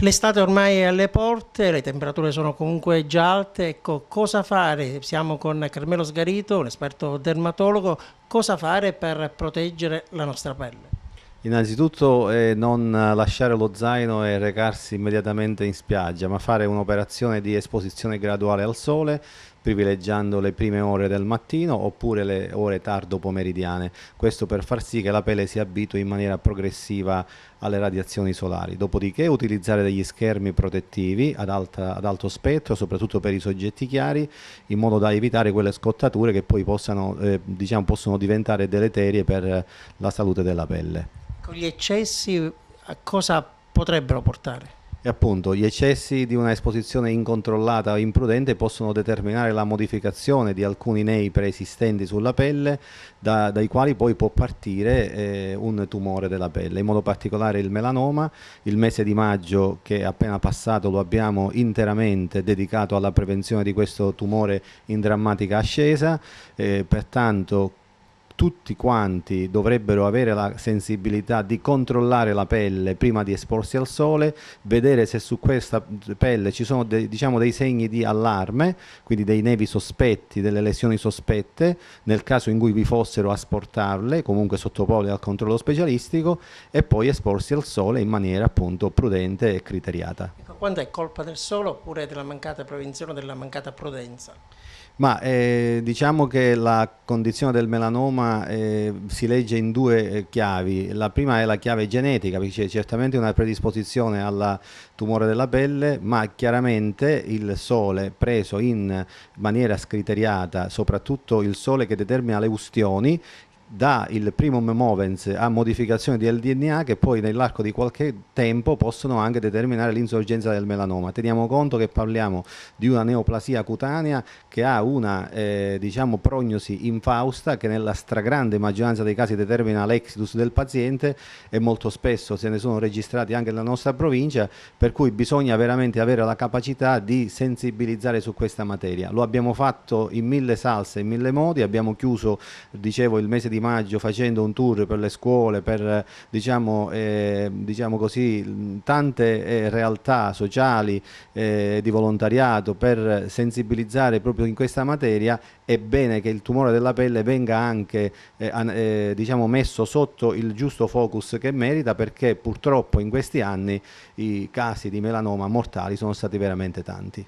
L'estate ormai è alle porte, le temperature sono comunque già alte, ecco, cosa fare? Siamo con Carmelo Sgarito, un esperto dermatologo, cosa fare per proteggere la nostra pelle? Innanzitutto non lasciare lo zaino e recarsi immediatamente in spiaggia, ma fare un'operazione di esposizione graduale al sole, privilegiando le prime ore del mattino oppure le ore tardo pomeridiane. Questo per far sì che la pelle si abitui in maniera progressiva alle radiazioni solari. Dopodiché utilizzare degli schermi protettivi ad alto spettro, soprattutto per i soggetti chiari, in modo da evitare quelle scottature che poi possono diventare deleterie per la salute della pelle. Con gli eccessi a cosa potrebbero portare? E appunto gli eccessi di una esposizione incontrollata o imprudente possono determinare la modificazione di alcuni nei preesistenti sulla pelle, dai quali poi può partire un tumore della pelle, in modo particolare il melanoma. Il mese di maggio che è appena passato lo abbiamo interamente dedicato alla prevenzione di questo tumore in drammatica ascesa, pertanto tutti quanti dovrebbero avere la sensibilità di controllare la pelle prima di esporsi al sole, vedere se su questa pelle ci sono dei segni di allarme, quindi dei nevi sospetti, delle lesioni sospette, nel caso in cui vi fossero asportarle, comunque sottoporle al controllo specialistico e poi esporsi al sole in maniera appunto prudente e criteriata. Ecco, quando è colpa del sole oppure della mancata prevenzione o della mancata prudenza? Ma diciamo che la condizione del melanoma si legge in due chiavi. La prima è la chiave genetica, perché c'è certamente una predisposizione al tumore della pelle, ma chiaramente il sole preso in maniera scriteriata, soprattutto il sole che determina le ustioni, dà il primum movens a modificazioni del DNA che poi nell'arco di qualche tempo possono anche determinare l'insorgenza del melanoma. Teniamo conto che parliamo di una neoplasia cutanea che ha una prognosi infausta che nella stragrande maggioranza dei casi determina l'exidus del paziente e molto spesso se ne sono registrati anche nella nostra provincia, per cui bisogna veramente avere la capacità di sensibilizzare su questa materia. Lo abbiamo fatto in mille salse, in mille modi, abbiamo chiuso, dicevo, il mese di maggio facendo un tour per le scuole, per tante realtà sociali di volontariato per sensibilizzare proprio in questa materia. È bene che il tumore della pelle venga anche messo sotto il giusto focus che merita, perché purtroppo in questi anni i casi di melanoma mortali sono stati veramente tanti.